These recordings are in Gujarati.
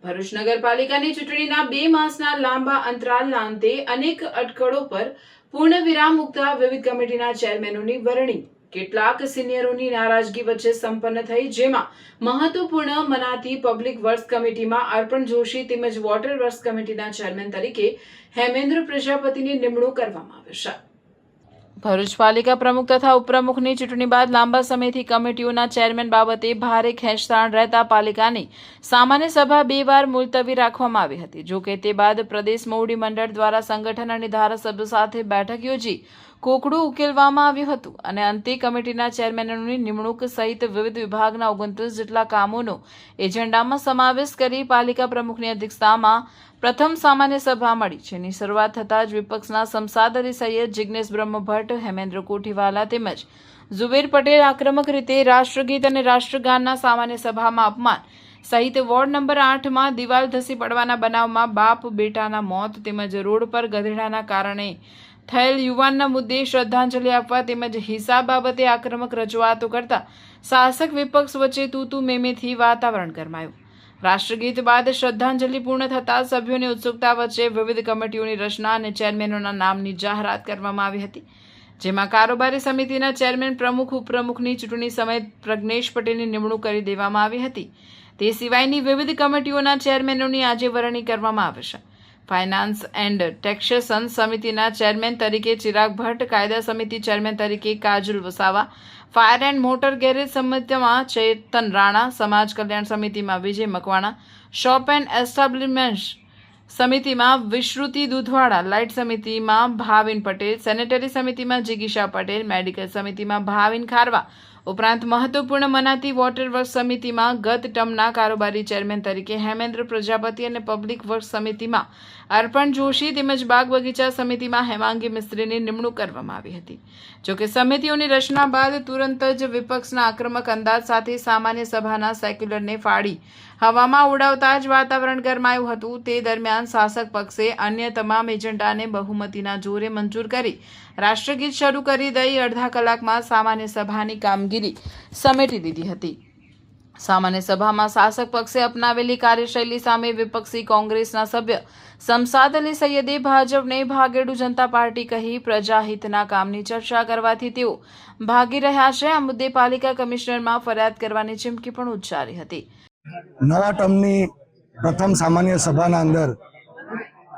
ભરૂચ નગરપાલિકાની ચૂંટણીના 2 માસના લાંબા અંતરાલના અંતે અનેક અટકળો પર પૂર્ણ વિરામ મૂકતા વિવિધ કમિટીના ચેરમેનોની વરણી કેટલાક સિનિયરોની નારાજગી વચ્ચે સંપન્ન થઈ, જેમાં મહત્વપૂર્ણ મનાતી પબ્લિક વર્ક્સ કમિટીમાં અર્પણ જોશી તેમજ વોટર વર્ક્સ કમિટીના ચેરમેન તરીકે હેમેન્દ્ર પ્રજાપતિની નિમણૂક કરવામાં આવી છે। ભરૂચ પાલિકા પ્રમુખ તથા ઉપપ્રમુખની ચૂંટણી બાદ લાંબા સમયથી કમિટીઓના ચેરમેન બાબતે ભારે ખેંચતાણ રહેતા પાલિકાની સામાન્ય સભા 2 વાર મુલતવી રાખવામાં આવી હતી। જો કે તે બાદ પ્રદેશ મોવડી મંડળ દ્વારા સંગઠન અને ધારાસભ્યો સાથે બેઠક યોજી કોકડું ઉકેલવામાં આવ્યું હતું અને અંતે કમિટીના ચેરમેનોની નિમણૂક સહિત વિવિધ વિભાગના 29 જેટલા કામોનો એજન્ડામાં સમાવેશ કરી પાલિકા પ્રમુખની અધ્યક્ષતામાં પ્રથમ સામાન્ય સભા મળી, જેની શરૂઆત થતાં જ વિપક્ષના શમશાદ અલી સૈયદ, જિગ્નેશ બ્રહ્મભટ્ટ, હેમેન્દ્ર કોઠીવાલા તેમજ ઝુબેર પટેલ આક્રમક રીતે રાષ્ટ્રગીત અને રાષ્ટ્રગાનના સામાન્ય સભામાં અપમાન સહિત વોર્ડ નંબર 8માં દિવાલ ધસી પડવાના બનાવમાં બાપ બેટાના મોત તેમજ રોડ પર ગધેડાના કારણે થયેલ યુવાનના મુદ્દે શ્રદ્ધાંજલિ આપવા તેમજ હિસાબ બાબતે આક્રમક રજૂઆતો કરતા શાસક વિપક્ષ વચ્ચે તૂતુ મેમેથી વાતાવરણ ગરમાયું। રાષ્ટ્રગીત બાદ શ્રદ્ધાંજલિ પૂર્ણ થતાં સભ્યોની ઉત્સુકતા વચ્ચે વિવિધ કમિટીઓની રચના અને ચેરમેનોના નામની જાહેરાત કરવામાં આવી હતી, જેમાં કારોબારી સમિતિના ચેરમેન, પ્રમુખ, ઉપપ્રમુખની ચૂંટણી સમયે પ્રજ્ઞેશ પટેલની નિમણૂક કરી દેવામાં આવી હતી। તે સિવાયની વિવિધ કમિટીઓના ચેરમેનોની આજે વરણી કરવામાં આવે છે। ફાઇનાન્સ એન્ડ ટેક્સેશન સમિતિના ચેરમેન તરીકે ચિરાગ ભટ્ટ, કાયદા સમિતિ ચેરમેન તરીકે Kajal Vasava, fire and motor garage સમિતિમાં ચેતન રાણા, સમાજ કલ્યાણ સમિતિમાં Vijay Makwana, shop and establishment સમિતિમાં વિશ્રુતિ દૂધવાડા, લાઇટ સમિતિમાં ભાવિન પટેલ, સેનેટરી સમિતિમાં જિગીશા પટેલ, મેડિકલ સમિતિમાં ભાવિન ખારવા ઉપરાંત મહત્વપૂર્ણ મનાતી વોટર વર્ક્સ સમિતિમાં ગત ટર્મના કારોબારી ચેરમેન તરીકે હેમેન્દ્ર પ્રજાપતિ અને પબ્લિક વર્ક્સ સમિતિમાં અર્પણ જોશી તેમજ બાગ બગીચા સમિતિમાં હેમાંગી મિસ્ત્રીની નિમણૂક કરવામાં આવી હતી। જોકે સમિતિઓની રચના બાદ તુરંત જ વિપક્ષના આક્રમક અંદાજ સાથે સામાન્ય સભાના સેક્યુલરને ફાડી હવામાં ઉડાવતા જ વાતાવરણ ગરમાયું હતું। તે દરમિયાન શાસક પક્ષે અન્ય તમામ એજન્ડાને બહુમતીના જોરે મંજૂર કરી રાષ્ટ્રગીત શરૂ કરી દઈ અડધા કલાકમાં સામાન્ય સભાની કામગીરી સમેટી દીધી હતી। સામાન્ય સભામાં શાસક પક્ષે અપનાવેલી કાર્યશૈલી સામે વિપક્ષી કોંગ્રેસના સભ્ય શમશાદ અલી સૈયદે ભાજપને ભાગેડુ જનતા પાર્ટી કહી પ્રજાહિતના કામની ચર્ચા કરવાથી તેઓ ભાગી રહ્યા છે। આ મુદ્દે પાલિકા કમિશનરમાં ફરિયાદ કરવાની ચીમકી પણ ઉચ્ચારી હતી। નવા ટર્મની પ્રથમ સામાન્ય સભાના અંદર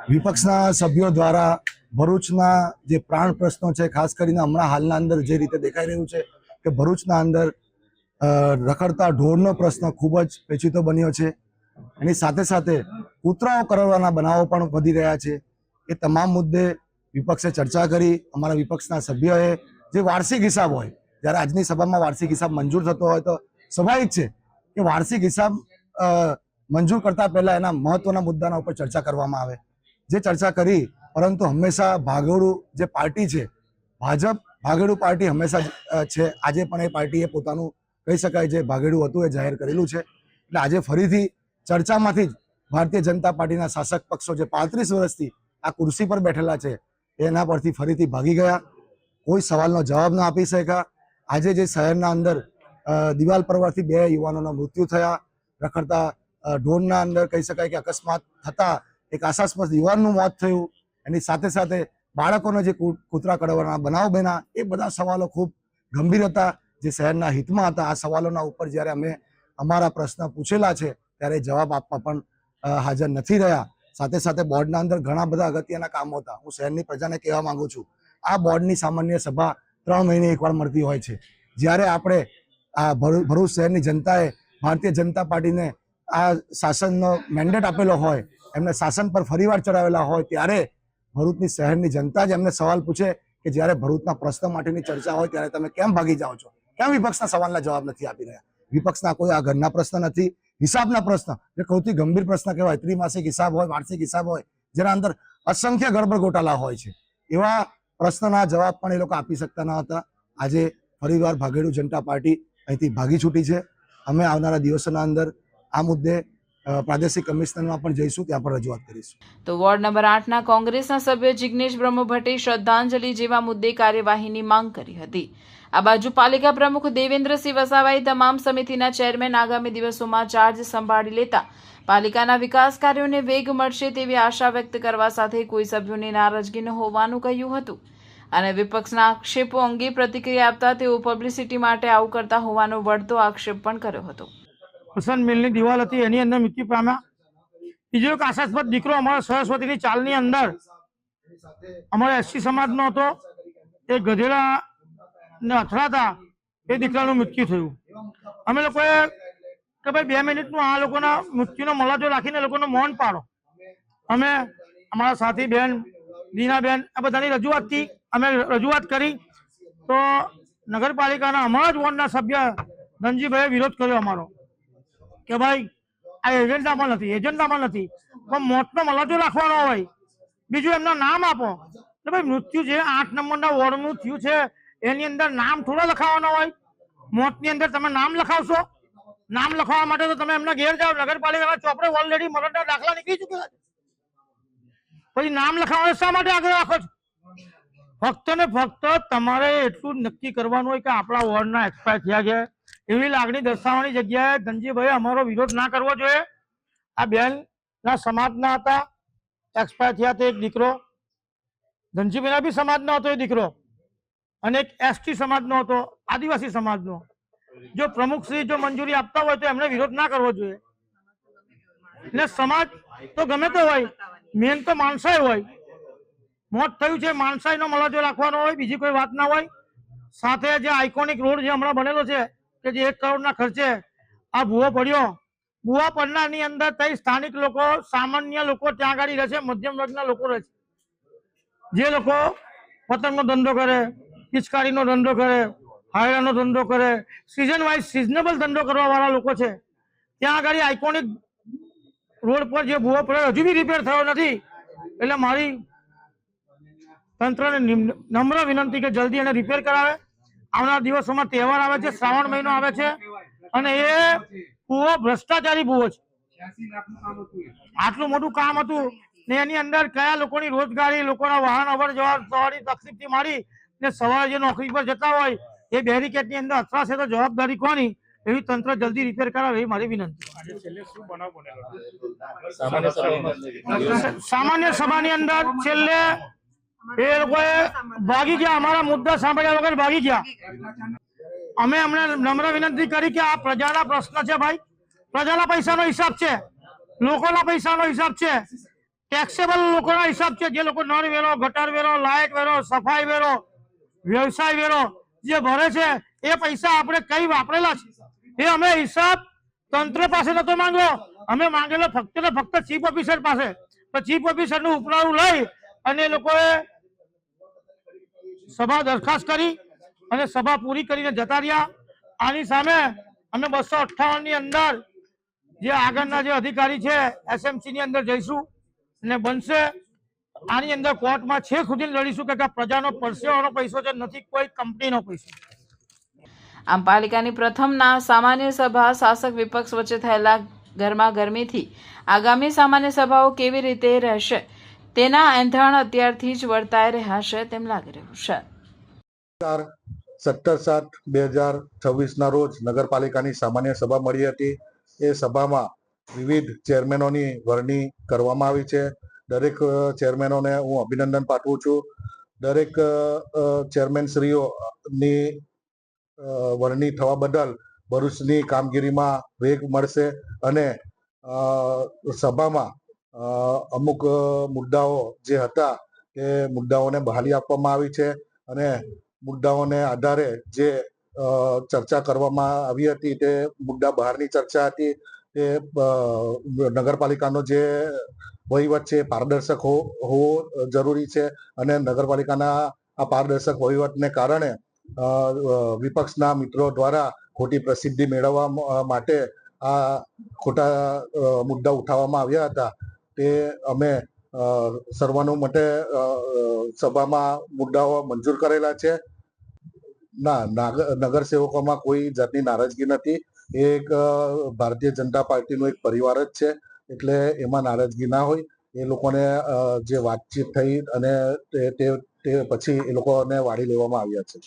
વિપક્ષના સભ્યો દ્વારા ભરૂચના જે પ્રાણ પ્રશ્નો છે, ખાસ કરીને હમણાં હાલના અંદર જે રીતે દેખાઈ રહ્યું છે કે ભરૂચના અંદર રખડતા ઢોરનો પ્રશ્ન ખૂબ જ પેચીતો બન્યો છે। એની સાથે સાથે કૂતરાઓ કરડવાના બનાવો પણ વધી રહ્યા છે। એ તમામ મુદ્દે વિપક્ષે ચર્ચા કરી। અમારા વિપક્ષના સભ્યોએ જે વાર્ષિક હિસાબ હોય, જ્યારે આજની સભામાં વાર્ષિક હિસાબ મંજૂર થતો હોય તો સ્વાભાવિક છે કે વાર્ષિક હિસાબ મંજૂર કરતા પહેલા એના મહત્વના મુદ્દાના ઉપર ચર્ચા કરવામાં આવે। જે ચર્ચા કરી, પરંતુ હંમેશા ભાગેડુ જે પાર્ટી છે, ભાજપ ભાગેડુ પાર્ટી હંમેશા છે। આજે પણ એ પાર્ટીએ પોતાનું કહી શકાય જે ભાગેડુ હતું એ જાહેર કરેલું છે। એટલે આજે ફરીથી ચર્ચામાંથી જ ભારતીય જનતા પાર્ટીના શાસક પક્ષો જે 35 વર્ષથી આ ખુરશી પર બેઠેલા છે એના પરથી ફરીથી ભાગી ગયા। કોઈ સવાલનો જવાબ ન આપી શક્યા। આજે જે શહેરના અંદર દિવાલ પરવાથી 2 યુવાનોના મૃત્યુ થયા, રખડતા ઢોરના અંદર કહી શકાય કે અકસ્માત થતા એક આશાસ્પદ યુવાનનું મોત થયું, એની સાથે સાથે બાળકોને જે કૂતરા કરડવાના બનાવ બન્યા, એ બધા સવાલો ખૂબ ગંભીર હતા, જે શહેરના હિતમાં હતા। આ સવાલોના ઉપર જ્યારે અમે અમારા પ્રશ્ન પૂછેલા છે ત્યારે જવાબ આપવા પણ હાજર નથી રહ્યા। સાથે સાથે બોર્ડના અંદર ઘણા બધા અગત્યના કામો હતા। હું શહેરની પ્રજાને કહેવા માંગુ છું, આ બોર્ડની સામાન્ય સભા 3 મહિને એકવાર મળતી હોય છે। જ્યારે આપણે આ ભરૂચ શહેરની જનતાએ ભારતીય જનતા પાર્ટીને આ શાસનનો મેન્ડેટ આપેલો હોય, એમને શાસન પર ફરીવાર ચડાવેલા હોય, ત્યારે ભરૂચની શહેરની જનતા જ એમને સવાલ પૂછે કે જ્યારે ભરૂચના પ્રશ્ન માટેની ચર્ચા હોય ત્યારે તમે કેમ ભાગી જાઓ છો? કેમ વિપક્ષના સવાલના જવાબ નથી આપી રહ્યા? વિપક્ષના કોઈ આ ઘરના પ્રશ્ન નથી, હિસાબના પ્રશ્ન, જે સૌથી ગંભીર પ્રશ્ન કહેવાય, ત્રિમાસિક હિસાબ હોય, વાર્ષિક હિસાબ હોય, જેના અંદર અસંખ્ય ગડબડ ગોટાલા હોય છે, એવા પ્રશ્નના જવાબ પણ એ લોકો આપી શકતા ન હતા। આજે ફરીવાર ભાગેડુ જનતા પાર્ટી અહીંથી ભાગી છૂટી છે। અમે આવનારા દિવસોના અંદર આ મુદ્દે પ્રાદેશિક કમિશનરમાં પણ જઈશું, ત્યાં પણ રજૂઆત કરીશું. તો વોર્ડ નંબર 8ના કોંગ્રેસના સભ્ય જિગ્નેશ બ્રહ્મભટ્ટે શ્રદ્ધાંજલિ જેવા મુદ્દે કાર્યવાહીની માંગ કરી હતી. આ બાજુ પાલિકા પ્રમુખ દેવેન્દ્રસિંહ વસાવાએ તમામ સમિતિના ચેરમેન આગામી દિવસોમાં ચાર્જ સંભાળી લેતા પાલિકાના વિકાસ કાર્યોને વેગ મળશે તેવી આશા વ્યક્ત કરવા સાથે કોઈ સભ્યોની નારાજગી ન હોવાનું કહ્યું હતું. અને વિપક્ષના આક્ષેપો અંગે પ્રતિક્રિયા આપતા તેઓ પબ્લિસિટી માટે આવું કરતા હોવાનો વળતો આક્ષેપ પણ કર્યો હતો. વસંત મિલની દિવાલ હતી, એની અંદર મૃત્યુ પામ્યા. બીજો એક આશાસ્પદ દીકરો અમારા સરસ્વતીની ચાલની અંદર અમારા એસસી સમાજનો હતો, એ ગધેડાને અથડાતા એ દીકરાનું મૃત્યુ થયું. અમે લોકોએ કે ભાઈ 2 મિનિટનું આ લોકોના મૃત્યુનો મલાજો રાખીને લોકોનું મૌન પાડો. અમે અમારા સાથી બેન દીનાબેન આ બધાની રજૂઆતથી અમે રજૂઆત કરી તો નગરપાલિકાના અમારા જ વોર્ડના સભ્ય ધનજીભાઈએ વિરોધ કર્યો અમારો કે ભાઈ આ એજન્ડામાં નથી, પણ મોતનો મલાજો રાખવાનો હોય. બીજું એમના નામ આપો. એટલે ભાઈ મૃત્યુ જે 8 નંબરના વોર્ડનું થયું છે એની અંદર નામ થોડા લખાવાના હોય. મોતની અંદર તમે નામ લખાવશો? નામ લખાવવા માટે તો તમે એમના ઘેર જાઓ. નગરપાલિકાના ચોપડે ઓલરેડી મરણના દાખલા નીકળી ચૂકેલા છે. પછી નામ લખાવવા શા માટે આગળ રાખો છો? ફક્ત ને ફક્ત તમારે એટલું નક્કી કરવાનું હોય કે આપણા વોર્ડના એક્સપાયર થયા છે એવી લાગણી દર્શાવવાની જગ્યાએ ધનજીભાઈ અમારો વિરોધ ના કરવો જોઈએ. આ બેનના સમાજના હતા, એક્સપાયર થયા તે એક દીકરો, ધનજીભાઈના બી સમાજનો હતો એ દીકરો, અને એક એસટી સમાજનો હતો, આદિવાસી સમાજનો. જો પ્રમુખશ્રી જો મંજૂરી આપતા હોય તો એમને વિરોધ ના કરવો જોઈએ. ને સમાજ તો ગમે તે હોય, મેન તો માણસાઈ હોય. મોત થયું છે, માણસાઈનો મલાજો રાખવાનો હોય, બીજી કોઈ વાત ના હોય. સાથે જે આઇકોનિક રોડ જે હમણાં બનેલો છે કે જે 1 કરોડના ખર્ચે આ ભૂવો પડ્યો, ભૂવા પડનારની અંદર તઈ સ્થાનિક લોકો, સામાન્ય લોકો ત્યાં આગળ રહે છે, મધ્યમ વર્ગના લોકો રહે છે. જે લોકો પતંગનો ધંધો કરે, પિચકારીનો ધંધો કરે, હાયરાનો ધંધો કરે, સિઝન વાઇઝ સિઝનેબલ ધંધો કરવા વાળા લોકો છે, ત્યાં આગળ આઇકોનિક રોડ પર જે ભૂવો પડ્યો હજુ બી રિપેર થયો નથી. એટલે મારી તંત્રને નમ્ર વિનંતી કે જલ્દી એને રિપેર કરાવે. આવનાર દિવસોમાં તહેવાર આવે છે, શ્રાવણ મહિનો આવે છે, અને એ ભૂવો ભ્રષ્ટાચારી ભૂવો છે. આટલું મોટું કામ હતું ને એની અંદર કયા લોકોની રોજગારી, લોકોના વાહન અવર જવર સવારી તકલીફથી મારી ને સવારે જે નોકરી પર જતા હોય એ બેરિકેડની અંદર અથડાશે તો જવાબદારી કોની? એવી તંત્ર જલ્દી રિપેર કરાવે એવી મારી વિનંતી. સામાન્ય સભાની અંદર છેલ્લે એ લોકોએ ભાગી ગયા, અમારા મુદ્દા સાંભળ્યા વગર ભાગી ગયા. અમે અમને નમ્ર વિનંતી કરી કે આ પ્રજાના પ્રશ્ન છે ભાઈ, પ્રજાના પૈસાનો હિસાબ છે, લોકોના પૈસાનો હિસાબ છે, ટેક્સેબલ લોકોના હિસાબ છે. જે લોકો નળ વેરો, ગટર વેરો, લાઇટ વેરો, સફાઈ વેરો, વ્યવસાય વેરો જે ભરે છે એ પૈસા આપણે કઈ વાપરેલા છે એ અમે હિસાબ તંત્ર પાસે નતો માંગ્યો, અમે માંગેલો ફક્ત ને ફક્ત ચીફ ઓફિસર પાસે. તો ચીફ ઓફિસરનું ઉપરાળું લઈ અને એ લોકોએ સભા દરખાસ્ત કરી અને સભા પૂરી કરીને જતા રહ્યા. આની સામે અમે 258 ની અંદર જે આગળના જે અધિકારી છે એસએમસી ની અંદર જઈશું અને બનશે આની અંદર કોર્ટમાં છેક સુધી લડીશું કે પ્રજાનો પરસેવાનો પૈસો છે, નથી કોઈ કંપનીનો પૈસો. આમ પાલિકાની પ્રથમના સામાન્ય સભા શાસક વિપક્ષ વચ્ચે થયેલા ગરમાગરમીથી આગામી સામાન્ય સભાઓ કેવી રીતે રહેશે તેના એંધાણ અત્યારથી જ વર્તાઈ રહ્યા છે તેમ લાગી રહ્યું છે. 17/7/2026 રોજ નગરપાલિકાની સામાન્ય સભા મળી હતી. એ સભામાં વિવિધ ચેરમેનોની વરણી કરવામાં આવી છે. દરેક ચેરમેનોને હું અભિનંદન પાઠવું છું. દરેક ચેરમેનશ્રીઓની વરણી થવા બદલ ભરૂચની કામગીરીમાં વેગ મળશે અને સભામાં અમુક મુદ્દાઓ જે હતા એ મુદ્દાઓને બહાલી આપવામાં આવી છે અને મુદ્દાઓને આધારે જે ચર્ચા કરવામાં આવી હતી તે મુદ્દા બહારની ચર્ચા હતી. તે નગરપાલિકાનો જે વહીવટ છે પારદર્શક હોવો જરૂરી છે અને નગરપાલિકાના આ પારદર્શક વહીવટને કારણે વિપક્ષના મિત્રો દ્વારા ખોટી પ્રસિદ્ધિ મેળવવા માટે આ ખોટા મુદ્દા ઉઠાવવામાં આવ્યા હતા. તે અમે સર્વાનુમતે સભામાં મુદ્દાઓ મંજૂર કરેલા છે. નગરસેવકોમાં કોઈ જાતની નારાજગી નથી. એ એક ભારતીય જનતા પાર્ટીનો એક પરિવાર જ છે, એટલે એમાં નારાજગી ના હોય. એ લોકોને જે વાતચીત થઈ અને તે પછી એ લોકોને વાળી લેવામાં આવ્યા છે.